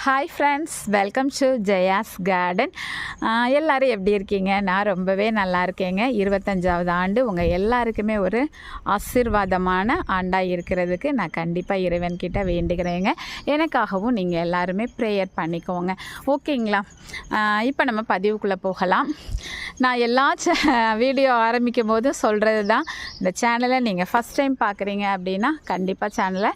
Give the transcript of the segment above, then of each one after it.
Hi friends, welcome to Jaya's garden. எல்லோரும் எப்படி இருக்கீங்க? நான் ரொம்பவே நல்லா இருக்கேங்க. 25வது ஆண்டு உங்கள் எல்லாருக்குமே ஒரு ஆசீர்வாதமான ஆண்டாக இருக்கிறதுக்கு நான் கண்டிப்பாக இறைவன்கிட்ட வேண்டுகிறேங்க. எனக்காகவும் நீங்கள் எல்லாருமே ப்ரேயர் பண்ணிக்கோங்க, ஓகேங்களா? இப்போ நம்ம பதிவுக்குள்ளே போகலாம். நான் எல்லா வீடியோ ஆரம்பிக்கும் போதும் சொல்கிறது தான், இந்த சேனலை நீங்கள் ஃபஸ்ட் டைம் பார்க்குறீங்க அப்படின்னா கண்டிப்பாக சேனலை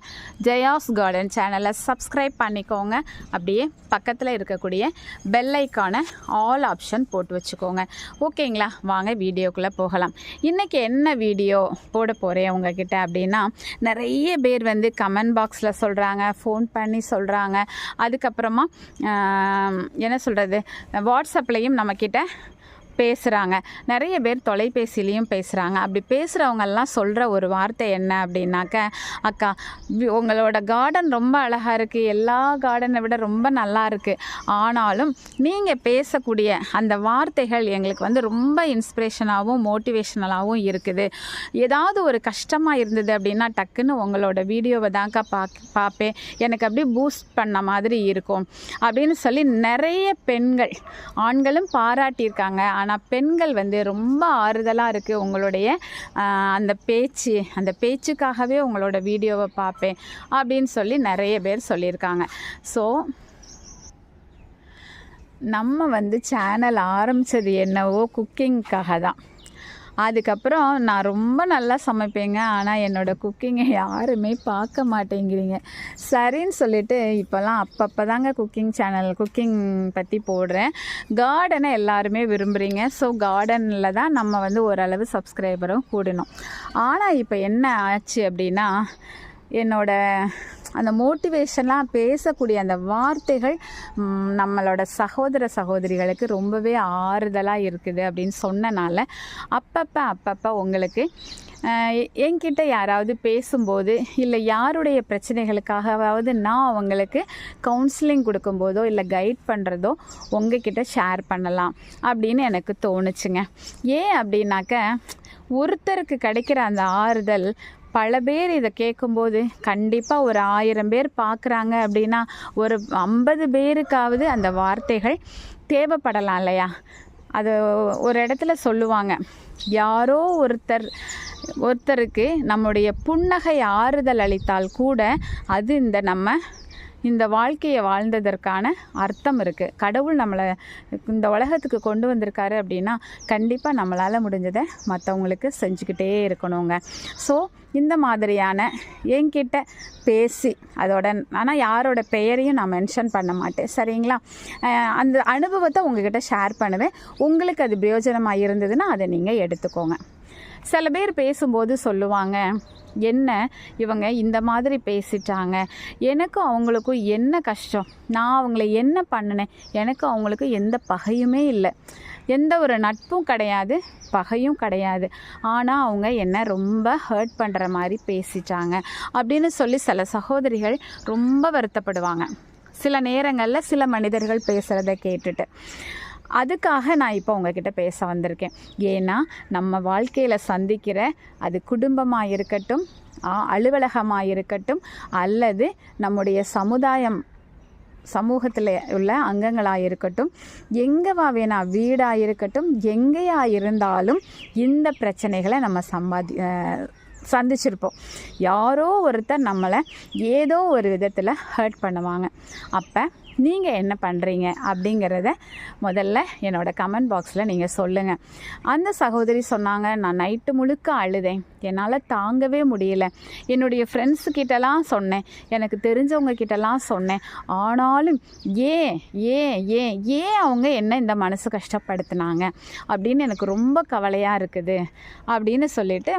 ஜெயாஸ் கார்டன் சேனலை சப்ஸ்கிரைப் பண்ணிக்கோங்க. அப்படியே பக்கத்தில் இருக்கக்கூடிய பெல் ஐக்கானை ஆல் ஆப்ஷன் போட்டு வச்சுக்கோங்க, ஓகேங்களா? வாங்க வீடியோக்குள்ளே போகலாம். இன்றைக்கி என்ன வீடியோ போட போகிறேன் உங்ககிட்ட அப்படின்னா, நிறைய பேர் வந்து கமெண்ட் பாக்ஸில் சொல்கிறாங்க, ஃபோன் பண்ணி சொல்கிறாங்க, அதுக்கப்புறமா என்ன சொல்கிறது, வாட்ஸ்அப்லேயும் நம்மக்கிட்ட பேசுகிறாங்க. நிறைய பேர் தொலைபேசிலையும் பேசுகிறாங்க. அப்படி பேசுகிறவங்கெல்லாம் சொல்கிற ஒரு வார்த்தை என்ன அப்படின்னாக்க, அக்கா உங்களோட கார்டன் ரொம்ப அழகாக இருக்குது, எல்லா கார்டனை விட ரொம்ப நல்லா இருக்குது, ஆனாலும் நீங்கள் பேசக்கூடிய அந்த வார்த்தைகள் எங்களுக்கு வந்து ரொம்ப இன்ஸ்பிரேஷனாகவும் மோட்டிவேஷனலாகவும் இருக்குது. ஏதாவது ஒரு கஷ்டமாக இருந்தது அப்படின்னா டக்குன்னு உங்களோட வீடியோவை தான்க்கா பார்ப்பேன், எனக்கு அப்படியே பூஸ்ட் பண்ண மாதிரி இருக்கும் அப்படின்னு சொல்லி நிறைய பெண்கள், ஆண்களும் பாராட்டியிருக்காங்க. ஆனால் பெண்கள் வந்து ரொம்ப ஆறுதலாக இருக்குது உங்களுடைய அந்த பேச்சுக்காகவே உங்களோட வீடியோவை பார்ப்பேன் அப்படின்னு சொல்லி நிறைய பேர் சொல்லியிருக்காங்க. ஸோ நம்ம வந்து சேனல் ஆரம்பித்தது என்னவோ குக்கிங்காக தான். அதுக்கப்புறம் நான் ரொம்ப நல்லா சமைப்பேங்க, ஆனால் என்னோடய குக்கிங்கை யாருமே பார்க்க மாட்டேங்கிறீங்க. சரின்னு சொல்லிவிட்டு இப்போல்லாம் அப்பப்போ தாங்க குக்கிங் பற்றி போடுறேன். கார்டனை எல்லாருமே விரும்புகிறீங்க. ஸோ கார்டனில் தான் நம்ம வந்து ஓரளவு சப்ஸ்கிரைபரும் கூடணும். ஆனால் இப்போ என்ன ஆச்சு அப்படின்னா, என்னோட அந்த மோட்டிவேஷனாக பேசக்கூடிய அந்த வார்த்தைகள் நம்மளோட சகோதரிகளுக்கு ரொம்பவே ஆறுதலாக இருக்குது அப்படின்னு சொன்னனால அப்பப்போ உங்களுக்கு என்கிட்ட யாராவது பேசும்போது, இல்லை யாருடைய பிரச்சனைகளுக்காகவாவது நான் அவங்களுக்கு கவுன்சிலிங் கொடுக்கும்போதோ இல்லை கைட் பண்ணுறதோ உங்ககிட்ட ஷேர் பண்ணலாம் அப்படின்னு எனக்கு தோணுச்சுங்க. ஏன் அப்படின்னாக்க, ஒருத்தருக்கு கிடைக்கிற அந்த ஆறுதல் பல பேர் இதை கேட்கும்போது கண்டிப்பாக ஒரு 1000 பேர் பார்க்குறாங்க அப்படின்னா ஒரு 50 பேருக்காவது அந்த வார்த்தைகள் தேவைப்படலாம் இல்லையா? அது ஒரு இடத்துல சொல்லுவாங்க, யாரோ ஒருத்தருக்கு நம்முடைய புன்னகை ஆறுதல் அளித்தால் கூட அது இந்த வாழ்க்கையை வாழ்ந்ததற்கான அர்த்தம் இருக்குது. கடவுள் நம்மளை இந்த உலகத்துக்கு கொண்டு வந்திருக்காரு அப்படின்னா கண்டிப்பாக நம்மளால் முடிஞ்சதை மற்றவங்களுக்கு செஞ்சுக்கிட்டே இருக்கணுங்க. ஸோ இந்த மாதிரியான என்கிட்ட பேசி ஆனால் யாரோட பெயரையும் நான் மென்ஷன் பண்ண மாட்டேன், சரிங்களா? அந்த அனுபவத்தை உங்ககிட்ட ஷேர் பண்ணுவேன். உங்களுக்கு அது பிரயோஜனமாக இருந்ததுன்னா அதை நீங்கள் எடுத்துக்கோங்க. சில பேர் பேசும்போது சொல்லுவாங்க, என்ன இவங்க இந்த மாதிரி பேசிட்டாங்க, எனக்கும் அவங்களுக்கும் என்ன கஷ்டம், நான் அவங்கள என்ன பண்ணினேன், எனக்கும் அவங்களுக்கும் எந்த பகையுமே இல்லை, எந்த ஒரு நட்பும் கிடையாது, பகையும் கிடையாது, ஆனால் அவங்க என்ன ரொம்ப ஹர்ட் பண்ணுற மாதிரி பேசிட்டாங்க அப்படின்னு சொல்லி சில சகோதரிகள் ரொம்ப வருத்தப்படுவாங்க. சில நேரங்களில் சில மனிதர்கள் பேசுகிறத கேட்டுட்டு. அதுக்காக நான் இப்போ உங்ககிட்ட பேச வந்திருக்கேன். ஏன்னா நம்ம வாழ்க்கையில் சந்திக்கிற அது குடும்பமாக இருக்கட்டும், அலுவலகமாக இருக்கட்டும், அல்லது நம்முடைய சமூகத்தில் உள்ள அங்கங்களாக இருக்கட்டும், எங்கேவா வேணா வீடாக இருக்கட்டும், எங்கேயா இருந்தாலும் இந்த பிரச்சனைகளை நம்ம சந்திச்சிருப்போம். யாரோ ஒருத்தர் நம்மளை ஏதோ ஒரு விதத்தில் ஹர்ட் பண்ணுவாங்க. அப்போ நீங்கள் என்ன பண்ணுறீங்க அப்படிங்கிறத முதல்ல என்னோடய கமெண்ட் பாக்ஸில் நீங்கள் சொல்லுங்கள். அந்த சகோதரி சொன்னாங்க, நான் நைட்டு முழுக்க அழுதேன், என்னால் தாங்கவே முடியல, என்னுடைய ஃப்ரெண்ட்ஸுக்கிட்டலாம் சொன்னேன், எனக்கு தெரிஞ்சவங்க கிட்டலாம் சொன்னேன், ஆனாலும் ஏன் அவங்க என்ன இந்த மனசு கஷ்டப்படுத்தினாங்க அப்படின்னு எனக்கு ரொம்ப கவலையாக இருக்குது அப்படின்னு சொல்லிட்டு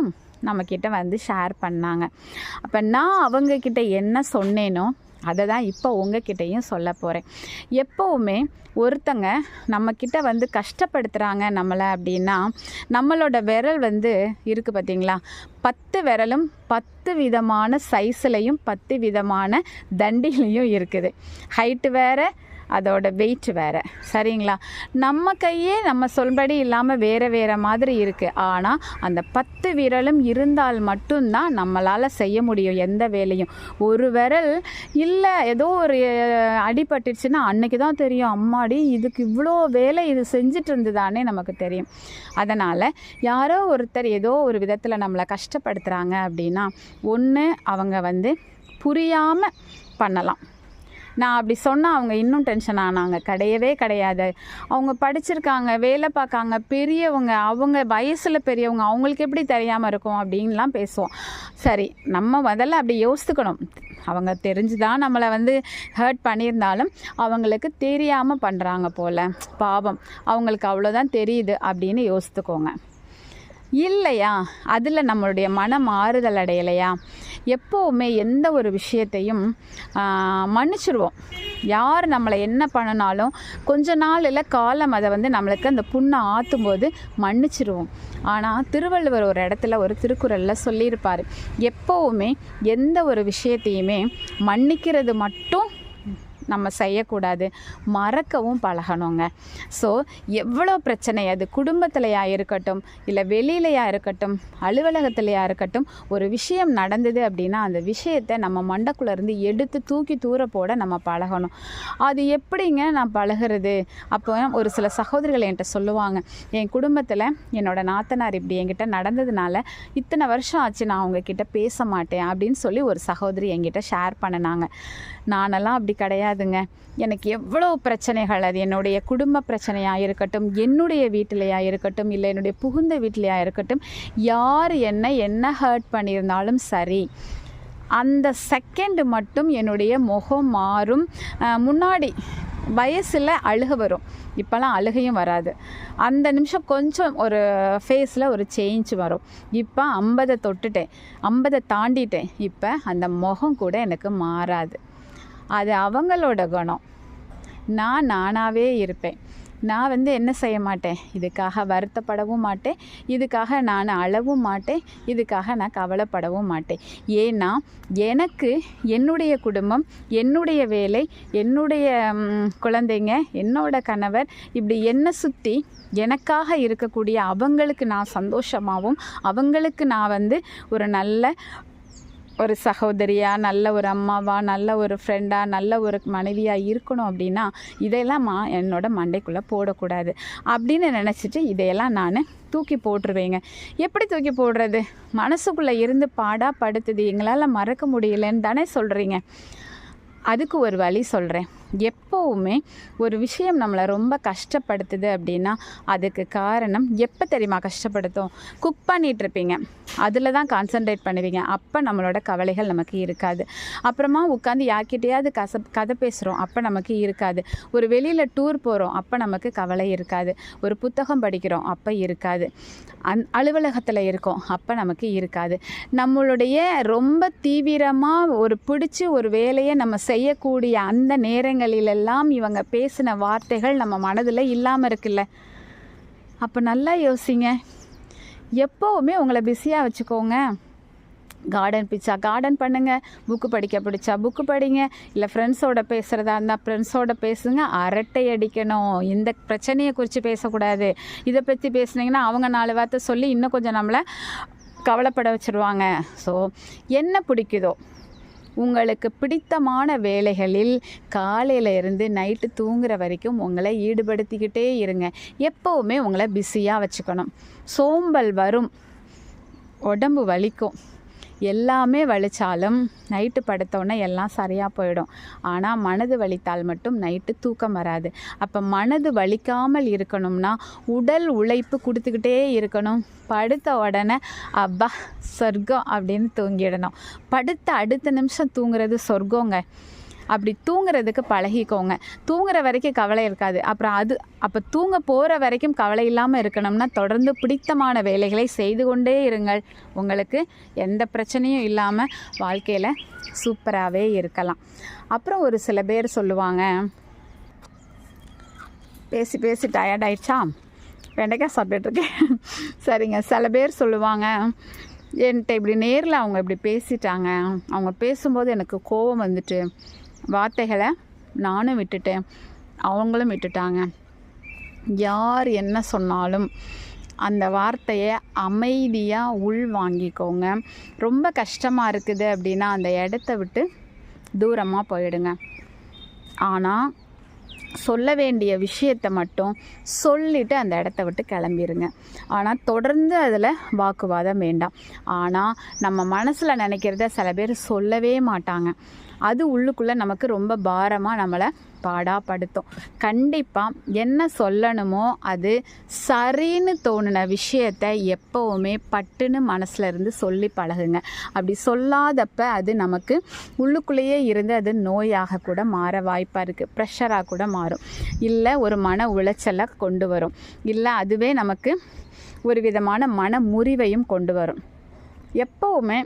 நம்மக்கிட்ட வந்து ஷேர் பண்ணாங்க. அப்போ நான் அவங்கக்கிட்ட என்ன சொன்னேனோ அதை தான் இப்போ உங்ககிட்டையும் சொல்ல போகிறேன். எப்போவுமே ஒருத்தங்க நம்மக்கிட்ட வந்து கஷ்டப்படுத்துகிறாங்க நம்மளை அப்படின்னா, நம்மளோட விரல் வந்து இருக்குது பார்த்திங்களா, 10 விரலும் 10 விதமான சைஸ்லையும் 10 விதமான தண்டிலையும் இருக்குது. ஹைட்டு வேறு, அதோட வெயிட் வேறு. சரிங்களா? நம்ம கையே நம்ம சொல்படி இல்லாமல் வேறு மாதிரி இருக்குது. ஆனால் அந்த 10 விரலும் இருந்தால் மட்டும்தான் நம்மளால் செய்ய முடியும் எந்த வேலையும். ஒரு விரல் இல்லை ஏதோ ஒரு அடிபட்டுச்சுன்னா அன்னைக்கு தான் தெரியும், அம்மாடி இதுக்கு இவ்வளோ வேலை இது செஞ்சுட்டு இருந்துதானே நமக்கு தெரியும். அதனால் யாரோ ஒருத்தர் ஏதோ ஒரு விதத்தில் நம்மளை கஷ்டப்படுத்துகிறாங்க அப்படின்னா, ஒன்று அவங்க புரியாமல் பண்ணலாம். நான் அப்படி சொன்னால் அவங்க இன்னும் டென்ஷன் ஆனாங்க. கிடையாது. அவங்க படிச்சிருக்காங்க, வேலை பார்க்காங்க, பெரியவங்க, அவங்க வயசில் பெரியவங்க, அவங்களுக்கு எப்படி தெரியாமல் இருக்கும் அப்படின்லாம் பேசுவோம். சரி, நம்ம முதல்ல அப்படி யோசித்துக்கணும். அவங்க தெரிஞ்சுதான் நம்மளை ஹர்ட் பண்ணியிருந்தாலும் அவங்களுக்கு தெரியாமல் பண்ணுறாங்க போல், பாவம் அவங்களுக்கு அவ்வளோதான் தெரியுது அப்படின்னு யோசித்துக்கோங்க. இல்லையா, அதில் நம்மளுடைய மனம் மாறுதல் அடையலையா? எப்போவுமே எந்த ஒரு விஷயத்தையும் மன்னிச்சிடுவோம். யார் நம்மளை என்ன பண்ணினாலும் கொஞ்ச நாளில் காலம் அதை நம்மளுக்கு அந்த புண்ணை ஆற்றும்போது மன்னிச்சிடுவோம். ஆனால் திருவள்ளுவர் ஒரு இடத்துல ஒரு திருக்குறளில் சொல்லியிருப்பார், எப்போவுமே எந்த ஒரு விஷயத்தையுமே மன்னிக்கிறது மட்டும் நம்ம செய்யக்கூடாது, மறக்கவும் பழகணுங்க. ஸோ எவ்வளோ பிரச்சனை, அது குடும்பத்திலையா இருக்கட்டும், இல்லை வெளியிலையா இருக்கட்டும், அலுவலகத்திலையா இருக்கட்டும், ஒரு விஷயம் நடந்தது அப்படின்னா அந்த விஷயத்தை நம்ம மண்டைக்குள்ளேருந்து எடுத்து தூக்கி தூர போட நம்ம பழகணும். அது எப்படிங்க நான் பழகிறது? அப்போ ஒரு சில சகோதரிகள் என்கிட்ட சொல்லுவாங்க, என் குடும்பத்தில் என்னோட நாத்தனார் இப்படி என்கிட்ட நடந்ததுனால இத்தனை வருஷம் ஆச்சு நான் அவங்கக்கிட்ட பேச மாட்டேன் அப்படின்னு சொல்லி ஒரு சகோதரி என்கிட்ட ஷேர் பண்ணினாங்க. நானெல்லாம் அப்படி கிடையாதுங்க. எனக்கு எவ்வளோ பிரச்சனைகள், அது என்னுடைய குடும்ப பிரச்சனையாக இருக்கட்டும், என்னுடைய வீட்டிலையாக இருக்கட்டும், இல்லை என்னுடைய புகுந்த வீட்டிலையாக இருக்கட்டும், யார் என்ன ஹர்ட் பண்ணியிருந்தாலும் சரி, அந்த செகண்ட் மட்டும் என்னுடைய முகம் மாறும். முன்னாடி வயசில் அழுக வரும், இப்போலாம் அழுகையும் வராது. அந்த நிமிஷம் கொஞ்சம் ஒரு ஃபேஸில் ஒரு சேஞ்ச் வரும். இப்போ 50 தொட்டுட்டேன், 50 தாண்டிட்டேன், இப்போ அந்த முகம் கூட எனக்கு மாறாது. அது அவங்களோட குணம். நானாகவே இருப்பேன். நான் என்ன செய்ய மாட்டேன், இதுக்காக வருத்தப்படவும் மாட்டேன், இதுக்காக நான் அழவும் மாட்டேன், இதுக்காக நான் கவலைப்படவும் மாட்டேன். ஏன்னா எனக்கு என்னுடைய குடும்பம், என்னுடைய வேலை, என்னுடைய குழந்தைங்க, என்னோட கணவர், இப்படி என்னை சுற்றி எனக்காக இருக்கக்கூடிய அவங்களுக்கு நான் சந்தோஷமாகவும், அவங்களுக்கு நான் ஒரு நல்ல ஒரு சகோதரியாக, நல்ல ஒரு அம்மாவாக, நல்ல ஒரு ஃப்ரெண்டாக, நல்ல ஒரு மனைவியாக இருக்கணும் அப்படின்னா இதையெல்லாம் என்னோட மண்டைக்குள்ளே போடக்கூடாது அப்படின்னு நினச்சிட்டு இதையெல்லாம் நான் தூக்கி போட்டுருவேங்க. எப்படி தூக்கி போடுறது? மனசுக்குள்ளே இருந்து பாடாக படுத்துது, எங்களால் மறக்க முடியலன்னு தானே சொல்கிறீங்க. அதுக்கு ஒரு வழி சொல்கிறேன். எப்போவுமே ஒரு விஷயம் நம்மளை ரொம்ப கஷ்டப்படுத்துது அப்படின்னா அதுக்கு காரணம் எப்போ தெரியுமா கஷ்டப்படுத்தும்? குக் பண்ணிகிட்ருப்பீங்க, அதில் தான் கான்சன்ட்ரேட் பண்ணுவீங்க. அப்போ நம்மளோட கவலைகள் நமக்கு இருக்காது. அப்புறமா உட்காந்து யார்கிட்டையாவது கதை பேசுகிறோம், அப்போ நமக்கு இருக்காது. ஒரு வெளியில் டூர் போகிறோம், அப்போ நமக்கு கவலை இருக்காது. ஒரு புத்தகம் படிக்கிறோம், அப்போ இருக்காது. அலுவலகத்தில் இருக்கோம், அப்போ நமக்கு இருக்காது. நம்மளுடைய ரொம்ப தீவிரமாக ஒரு பிடிச்சி ஒரு வேலையை நம்ம செய்யக்கூடிய அந்த நேரங்களிலெல்லாம் இவங்க பேசின வார்த்தைகள் நம்ம மனதில் இல்லாமல் இருக்குல்ல. அப்போ நல்லா யோசிங்க. எப்போவுமே உங்களை பிஸியாக வச்சுக்கோங்க. கார்டன் பிடிச்சா கார்டன் பண்ணுங்கள், புக்கு படிக்க பிடிச்சா புக்கு படிங்க, இல்லை ஃப்ரெண்ட்ஸோட பேசுகிறதா இருந்தால் ஃப்ரெண்ட்ஸோட பேசுங்க. அரட்டை அடிக்கணும், இந்த பிரச்சனையை குறித்து பேசக்கூடாது. இதை பற்றி பேசுனீங்கன்னா அவங்க 4 வார்த்தை சொல்லி இன்னும் கொஞ்சம் நம்மளை கவலைப்பட வச்சுருவாங்க. ஸோ என்ன பிடிக்குதோ உங்களுக்கு பிடித்தமான வேலைகளில் காலையில் இருந்து நைட்டு தூங்குற வரைக்கும் உங்களை ஈடுபடுத்திக்கிட்டே இருங்க. எப்போவுமே உங்களை பிஸியாக வச்சுக்கணும். சோம்பல் வரும், உடம்பு வலிக்கும், எல்லாமே வலித்தாலும் நைட்டு படுத்தோன்னே எல்லாம் சரியாக போயிடும். ஆனால் மனது வலித்தால் மட்டும் நைட்டு தூக்கம் வராது. அப்போ மனது வலிக்காமல் இருக்கணும்னா உடல் உழைப்பு கொடுத்துக்கிட்டே இருக்கணும். படுத்த உடனே அப்பா சொர்க்கம் அப்படின்னு தூங்கிடணும். படுத்த அடுத்த நிமிஷம் தூங்குறது சொர்க்கங்க. அப்படி தூங்குறதுக்கு பழகிக்கோங்க. தூங்குற வரைக்கும் கவலை இருக்காது. அப்போ தூங்க போகிற வரைக்கும் கவலை இல்லாமல் இருக்கணும்னா தொடர்ந்து பிடித்தமான வேலைகளை செய்து கொண்டே இருங்கள். உங்களுக்கு எந்த பிரச்சனையும் இல்லாமல் வாழ்க்கையில் சூப்பராகவே இருக்கலாம். அப்புறம் ஒரு சில பேர் சொல்லுவாங்க, பேசி பேசி டயர்ட் ஆயிடுச்சா, வெண்டைக்காய் சாப்பிட்டுட்ருக்கேன். சரிங்க. சில பேர் சொல்லுவாங்க, என்கிட்ட இப்படி நேரில் அவங்க இப்படி பேசிட்டாங்க, அவங்க பேசும்போது எனக்கு கோபம் வந்துட்டு வார்த்தைகளை நானும் விட்டுட்டேன், அவங்களும் விட்டுட்டாங்க. யார் என்ன சொன்னாலும் அந்த வார்த்தையை அமைதியாக உள் வாங்கிக்கோங்க. ரொம்ப கஷ்டமாக இருக்குது அப்படின்னா அந்த இடத்த விட்டு தூரமாக போயிடுங்க. ஆனால் சொல்ல வேண்டிய விஷயத்தை மட்டும் சொல்லிவிட்டு அந்த இடத்த விட்டு கிளம்பிடுங்க. ஆனால் தொடர்ந்து அதில் வாக்குவாதம் வேண்டாம். ஆனால் நம்ம மனசில் நினைக்கிறத சில பேர் சொல்லவே மாட்டாங்க. அது உள்ளுக்குள்ளே நமக்கு ரொம்ப பாரமாக நம்மளை பாடாப்படுத்தும். கண்டிப்பாக என்ன சொல்லணுமோ அது சரின்னு தோணுன விஷயத்தை எப்போவுமே பட்டுன்னு மனசில் இருந்து சொல்லி பழகுங்க. அப்படி சொல்லாதப்ப அது நமக்கு உள்ளுக்குள்ளேயே இருந்து அது நோயாக கூட மாற வாய்ப்பாக இருக்குது. ப்ரெஷராக கூட மாறும். இல்லை ஒரு மன உளைச்சலை கொண்டு வரும். இல்லை அதுவே நமக்கு ஒரு விதமான மன முறிவையும் கொண்டு வரும். எப்போவுமே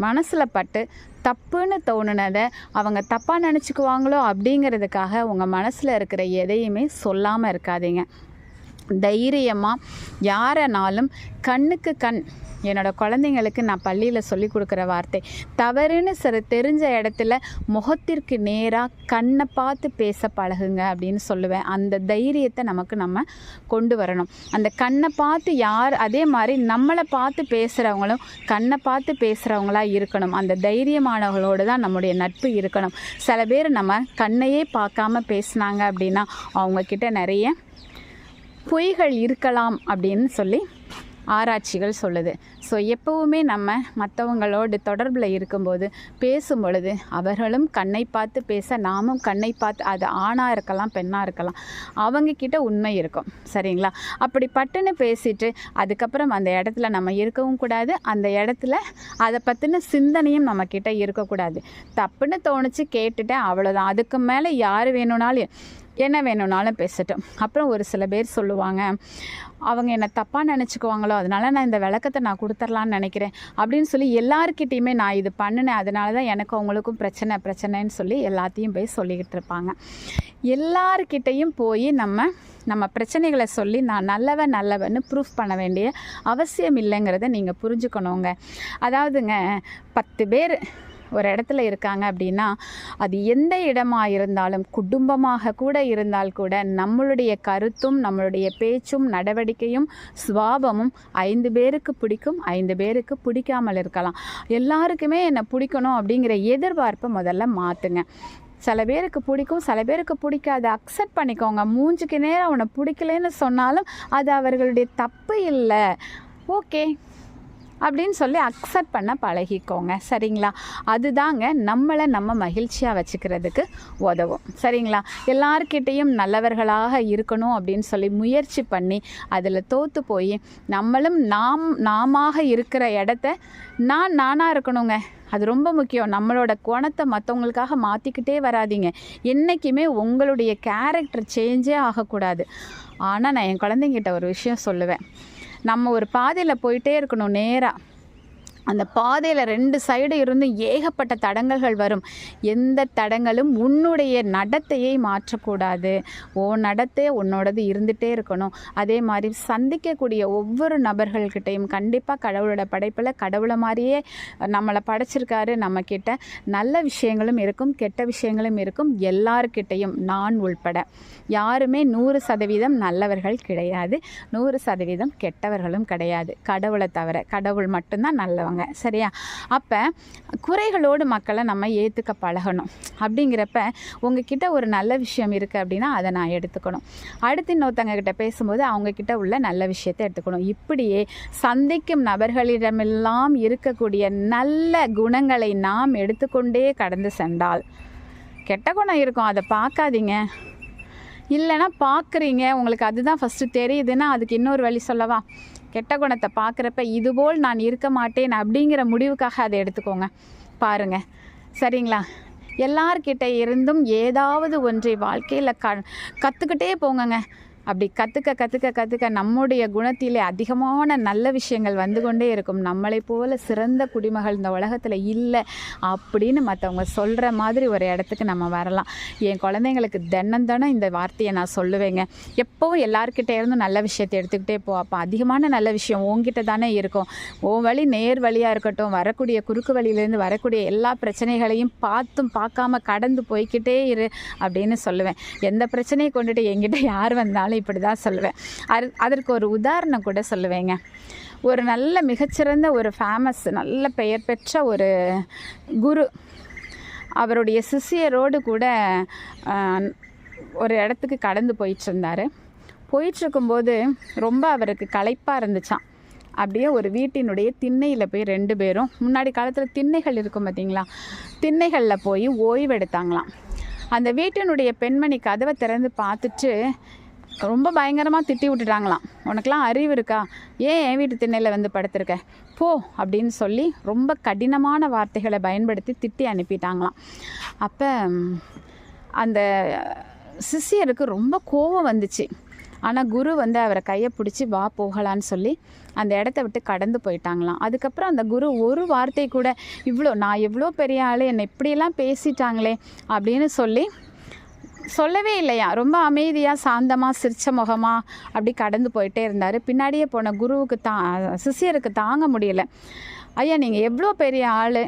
மனசில் பட்டு தப்புன்னு தோணுனதை அவங்க தப்பாக நினச்சிக்குவாங்களோ அப்படிங்கிறதுக்காக உங்கள் மனசில் இருக்கிற எதையுமே சொல்லாமல் இருக்காதீங்க. தைரியமாக யாரனாலும் கண்ணுக்கு கண். என்னோடய குழந்தைங்களுக்கு நான் பள்ளியில் சொல்லி கொடுக்குற வார்த்தை, தவறுன்னு தெரிஞ்ச இடத்துல முகத்திற்கு நேராக கண்ணை பார்த்து பேச பழகுங்க அப்படின்னு சொல்லுவேன். அந்த தைரியத்தை நம்ம கொண்டு வரணும். அந்த கண்ணை பார்த்து அதே மாதிரி நம்மளை பார்த்து பேசுகிறவங்களும் கண்ணை பார்த்து பேசுகிறவங்களா இருக்கணும். அந்த தைரியமானவர்களோடு தான் நம்முடைய நட்பு இருக்கணும். சில பேர் நம்ம கண்ணையே பார்க்காம பேசுனாங்க அப்படின்னா அவங்கக்கிட்ட நிறைய பொய்கள் இருக்கலாம் அப்படின்னு சொல்லி ஆராய்ச்சிகள் சொல்லுது. ஸோ எப்போவுமே நம்ம மற்றவங்களோடு தொடர்பில் இருக்கும்போது பேசும் பொழுது அவர்களும் கண்ணை பார்த்து பேச, நாமும் கண்ணை பார்த்து, அது ஆணாக இருக்கலாம் பெண்ணாக இருக்கலாம், அவங்கக்கிட்ட உண்மை இருக்கும். சரிங்களா? அப்படி பட்டுன்னு பேசிட்டு அதுக்கப்புறம் அந்த இடத்துல நம்ம இருக்கவும் கூடாது. அந்த இடத்துல அதை பற்றின சிந்தனையும் நம்மக்கிட்ட இருக்கக்கூடாது. தப்புன்னு தோணுச்சு, கேட்டுட்டேன், அவ்வளோதான். அதுக்கு மேலே யார் வேணும்னாலும் என்ன வேணும்னாலும் பேசட்டும். அப்புறம் ஒரு சில பேர் சொல்லுவாங்க, அவங்க என்னை தப்பாக நினச்சிக்குவாங்களோ அதனால நான் இந்த விளக்கத்தை நான் கொடுத்துர்லான்னு நினைக்கிறேன் அப்படின்னு சொல்லி எல்லாருக்கிட்டேயுமே நான் இது பண்ணினேன், அதனால தான் எனக்கு அவங்களுக்கும் பிரச்சனைன்னு சொல்லி எல்லாத்தையும் போய் சொல்லிக்கிட்டு இருப்பாங்க. எல்லாருக்கிட்டையும் போய் நம்ம பிரச்சனைகளை சொல்லி நான் நல்லவன்னு ப்ரூஃப் பண்ண வேண்டிய அவசியம் இல்லைங்கிறத நீங்கள் புரிஞ்சுக்கணுங்க. அதாவதுங்க 10 பேர் ஒரு இடத்துல இருக்காங்க அப்படின்னா அது எந்த இடமாக இருந்தாலும், குடும்பமாக கூட இருந்தால் கூட, நம்மளுடைய கருத்தும் நம்மளுடைய பேச்சும் நடவடிக்கையும் சுபாவமும் 5 பேருக்கு பிடிக்கும், 5 பேருக்கு பிடிக்காமல் இருக்கலாம். எல்லாருக்குமே என்னை பிடிக்கணும் அப்படிங்கிற எதிர்பார்ப்பை முதல்ல மாற்றுங்க. சில பேருக்கு பிடிக்கும், சில பேருக்கு பிடிக்காது. அக்செப்ட் பண்ணிக்கோங்க. மூஞ்சுக்கு நேரம் அவனை பிடிக்கலன்னு சொன்னாலும் அது அவர்களுடைய தப்பு இல்லை, ஓகே அப்படின்னு சொல்லி அக்செப்ட் பண்ண பழகிக்கோங்க. சரிங்களா? அதுதாங்க நம்ம மகிழ்ச்சியாக வச்சுக்கிறதுக்கு உதவும். சரிங்களா? எல்லார்கிட்டையும் நல்லவர்களாக இருக்கணும் அப்படின்னு சொல்லி முயற்சி பண்ணி அதில் தோற்று போய் நம்மளும் நாமாக இருக்கிற இடத்த நானாக இருக்கணுங்க. அது ரொம்ப முக்கியம். நம்மளோட குணத்தை மற்றவங்களுக்காக மாற்றிக்கிட்டே வராதிங்க. என்றைக்குமே உங்களுடைய கேரக்டர் சேஞ்சே ஆகக்கூடாது. ஆனால் நான் என் குழந்தைங்கிட்ட ஒரு விஷயம் சொல்லுவேன், நம்ம ஒரு பாதையில் போயிட்டே இருக்கணும் நேராக. அந்த பாதையில் 2 சைடு இருந்து ஏகப்பட்ட தடங்கல்கள் வரும். எந்த தடங்களும் உன்னுடைய நடத்தையை மாற்றக்கூடாது. நடத்தை உன்னோடது இருந்துகிட்டே இருக்கணும். அதே மாதிரி சந்திக்கக்கூடிய ஒவ்வொரு நபர்கள்கிட்டையும் கண்டிப்பாக கடவுளோட படைப்பில் கடவுளை மாதிரியே நம்மளை படைச்சிருக்காரு. நம்மக்கிட்ட நல்ல விஷயங்களும் இருக்கும், கெட்ட விஷயங்களும் இருக்கும். எல்லார்கிட்டையும் நான் உள்பட யாருமே 100% நல்லவர்கள் கிடையாது, 100% கெட்டவர்களும் கிடையாது. கடவுளை தவிர, கடவுள் மட்டும்தான் நல்லவங்க. சரியா? அப்போ குறைகளோடு மக்களை நம்ம ஏற்றுக்க பழகணும். அப்படிங்கிறப்ப உங்ககிட்ட ஒரு நல்ல விஷயம் இருக்குது அப்படின்னா அதை நான் எடுத்துக்கணும். அடுத்து இன்னொருத்தங்க கிட்ட பேசும்போது அவங்கக்கிட்ட உள்ள நல்ல விஷயத்தை எடுத்துக்கணும். இப்படியே சந்திக்கும் நபர்களிடமெல்லாம் இருக்கக்கூடிய நல்ல குணங்களை நாம் எடுத்துக்கொண்டே கடந்து சென்றால், கெட்ட குணம் இருக்கும் அதை பார்க்காதீங்க. இல்லைன்னா பார்க்குறீங்க, உங்களுக்கு அதுதான் ஃபஸ்ட்டு தெரியுதுன்னா அதுக்கு இன்னொரு வழி சொல்லவா? கெட்ட குணத்தை பார்க்குறப்ப இதுபோல் நான் இருக்க மாட்டேன் அப்படிங்கிற முடிவுக்காக அதை எடுத்துக்கோங்க, பாருங்கள். சரிங்களா? எல்லார்கிட்ட இருந்தும் ஏதாவது ஒன்றை வாழ்க்கையில் கற்றுக்கிட்டே போங்கங்க. அப்படி கற்றுக்க நம்முடைய குணத்திலே அதிகமான நல்ல விஷயங்கள் வந்து கொண்டே இருக்கும். நம்மளை போல சிறந்த குடிமகள் இந்த உலகத்தில் இல்லை அப்படின்னு மற்றவங்க சொல்கிற மாதிரி ஒரு இடத்துக்கு நம்ம வரலாம். என் குழந்தைங்களுக்கு தினம் இந்த வார்த்தையை நான் சொல்லுவேங்க. எப்போவும் எல்லாருக்கிட்டே இருந்தும் நல்ல விஷயத்தை எடுத்துக்கிட்டே போ. அப்போ அதிகமான நல்ல விஷயம் உங்ககிட்ட தானே இருக்கும். உன் வழி நேர் வழியாக இருக்கட்டும், வரக்கூடிய குறுக்கு வழியிலேருந்து வரக்கூடிய எல்லா பிரச்சனைகளையும் பார்க்காம கடந்து போய்கிட்டே இரு அப்படின்னு சொல்லுவேன். எந்த பிரச்சனையை கொண்டுட்டு என்கிட்ட யார் வந்தாலும் இப்படி தான் சொல்லுவேன். அதற்கு ஒரு உதாரணம் கூட சொல்லுவேங்க. ஒரு நல்ல மிகச்சிறந்த ஒரு ஃபேமஸ் நல்ல பெயர் பெற்ற ஒரு குரு அவருடைய சிஷியரோடு கூட ஒரு இடத்துக்கு கடந்து போயிட்டுருக்கும்போது ரொம்ப அவருக்கு களைப்பாக இருந்துச்சான். அப்படியே ஒரு வீட்டினுடைய திண்ணையில் போய் 2 பேரும், முன்னாடி காலத்தில் திண்ணைகள் இருக்கும் பார்த்தீங்களா, திண்ணைகளில் போய் ஓய்வெடுத்தாங்களாம். அந்த வீட்டினுடைய பெண்மணி கதவை திறந்து பார்த்துட்டு ரொம்ப பயங்கரமாக திட்டி விட்டுட்டாங்களாம். உனக்கெலாம் அறிவு இருக்கா? ஏன் என் வீட்டு திண்ணையில் வந்து படுத்திருக்க? போ அப்படின்னு சொல்லி ரொம்ப கடினமான வார்த்தைகளை பயன்படுத்தி திட்டி அனுப்பிட்டாங்களாம். அப்போ அந்த சிஷியருக்கு ரொம்ப கோபம் வந்துச்சு. ஆனால் குரு வந்து அவரை கையை பிடிச்சி வா போகலான்னு சொல்லி அந்த இடத்த விட்டு கடந்து போயிட்டாங்களாம். அதுக்கப்புறம் அந்த குரு ஒரு வார்த்தை கூட நான் எவ்வளோ பெரிய ஆள், என்னை இப்படியெல்லாம் பேசிட்டாங்களே அப்படின்னு சொல்லவே இல்லையா. ரொம்ப அமைதியாக சாந்தமாக சிரிச்ச முகமாக அப்படி கடந்து போயிட்டே இருந்தார். பின்னாடியே போன குருவுக்கு சிஷியருக்கு தாங்க முடியல. ஐயா, நீங்கள் எவ்வளோ பெரிய ஆள்,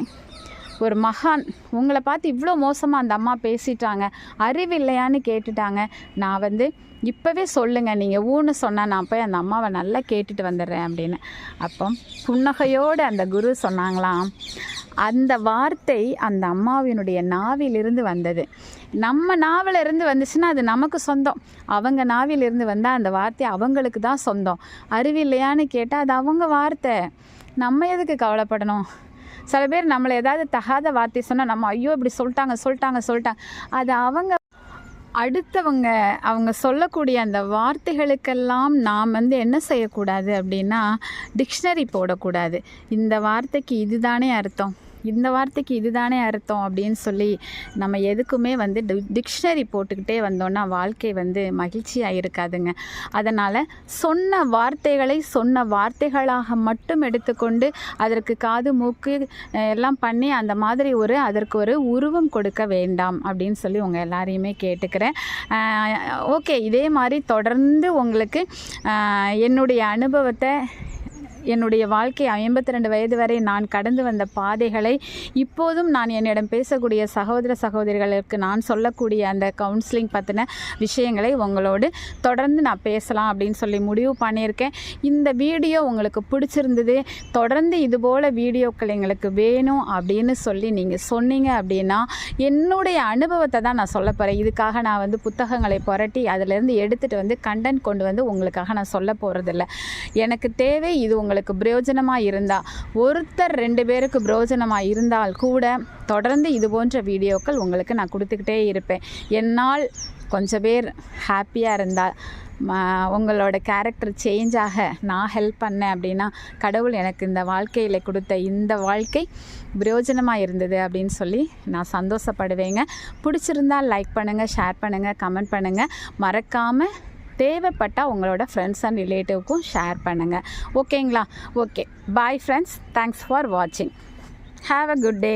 ஒரு மகான், உங்களை பார்த்து இவ்வளோ மோசமாக அந்த அம்மா பேசிட்டாங்க, அறிவு இல்லையான்னு கேட்டுட்டாங்க. நான் இப்போவே சொல்லுங்கள், நீங்கள் ஊன்னு சொன்னால் நான் போய் அந்த அம்மாவை நல்லா கேட்டுட்டு வந்துடுறேன் அப்படின்னு. அப்போ புன்னகையோடு அந்த குரு சொன்னாங்களாம், அந்த வார்த்தை அந்த அம்மாவினுடைய நாவிலிருந்து வந்தது. நம்ம நாவிலிருந்து வந்துச்சுன்னா அது நமக்கு சொந்தம். அவங்க நாவிலிருந்து வந்தால் அந்த வார்த்தை அவங்களுக்கு தான் சொந்தம். அறிவில்லையான்னு கேட்டால் அது அவங்க வார்த்தை. நம்ம எதுக்கு கவலைப்படணும்? சில பேர் நம்மளை ஏதாவது தகாத வார்த்தை சொன்னால் நம்ம ஐயோ இப்படி சொல்லிட்டாங்க. அது அவங்க சொல்லக்கூடிய அந்த வார்த்தைகளுக்கெல்லாம் நாம் என்ன செய்யக்கூடாது அப்படின்னா, டிக்ஷனரி போடக்கூடாது. இந்த வார்த்தைக்கு இதுதானே அர்த்தம், இந்த வார்த்தைக்கு இதுதானே அர்த்தம் அப்படின்னு சொல்லி நம்ம எதுக்குமே டிக்ஷனரி போட்டுக்கிட்டே வந்தோன்னா வாழ்க்கை மகிழ்ச்சியாக இருக்காதுங்க. அதனால் சொன்ன வார்த்தைகளாக மட்டும் எடுத்துக்கொண்டு அதற்கு காது மூக்கு எல்லாம் பண்ணி அந்த மாதிரி அதற்கு ஒரு உருவம் கொடுக்க வேண்டாம் அப்படின்னு சொல்லி உங்கள் எல்லாரையுமே கேட்டுக்கிறேன். ஓகே, இதே மாதிரி தொடர்ந்து உங்களுக்கு என்னுடைய அனுபவத்தை, என்னுடைய வாழ்க்கை 52 வயது வரை நான் கடந்து வந்த பாதைகளை இப்போதும் நான் என்னிடம் பேசக்கூடிய சகோதரிகளுக்கு நான் சொல்லக்கூடிய அந்த கவுன்சிலிங் பற்றின விஷயங்களை உங்களோடு தொடர்ந்து நான் பேசலாம் அப்படின்னு சொல்லி முடிவு பண்ணியிருக்கேன். இந்த வீடியோ உங்களுக்கு பிடிச்சிருந்தது, தொடர்ந்து இதுபோல் வீடியோக்கள் எங்களுக்கு வேணும் அப்படின்னு சொல்லி நீங்கள் சொன்னீங்க அப்படின்னா என்னுடைய அனுபவத்தை தான் நான் சொல்ல போகிறேன். இதுக்காக நான் புத்தகங்களை புரட்டி அதிலேருந்து எடுத்துகிட்டு கண்டென்ட் கொண்டு உங்களுக்காக நான் சொல்ல போகிறதில்ல. எனக்கு தேவை இது உங்களுக்கு பிரயோஜனமாக இருந்தால், ஒருத்தர் 2 பேருக்கு பிரயோஜனமாக இருந்தால் கூட தொடர்ந்து இது போன்ற வீடியோக்கள் உங்களுக்கு நான் கொடுத்துக்கிட்டே இருப்பேன். என்னால் கொஞ்சம் பேர் ஹாப்பியாக இருந்தால், உங்களோட கேரக்டர் சேஞ்சாக நான் ஹெல்ப் பண்ணேன் அப்படின்னா, கடவுள் எனக்கு இந்த வாழ்க்கையில் கொடுத்த இந்த வாழ்க்கை பிரயோஜனமாக இருந்தது அப்படின்னு சொல்லி நான் சந்தோஷப்படுவேங்க. பிடிச்சிருந்தால் லைக் பண்ணுங்கள், ஷேர் பண்ணுங்கள், கமெண்ட் பண்ணுங்கள். மறக்காமல் தேவைப்பட்டால் உங்களோட ஃப்ரெண்ட்ஸ் அண்ட் ரிலேட்டிவ்க்கும் ஷேர் பண்ணுங்கள். ஓகேங்களா? Okay, bye friends. Thanks for வாட்சிங். Have a good day.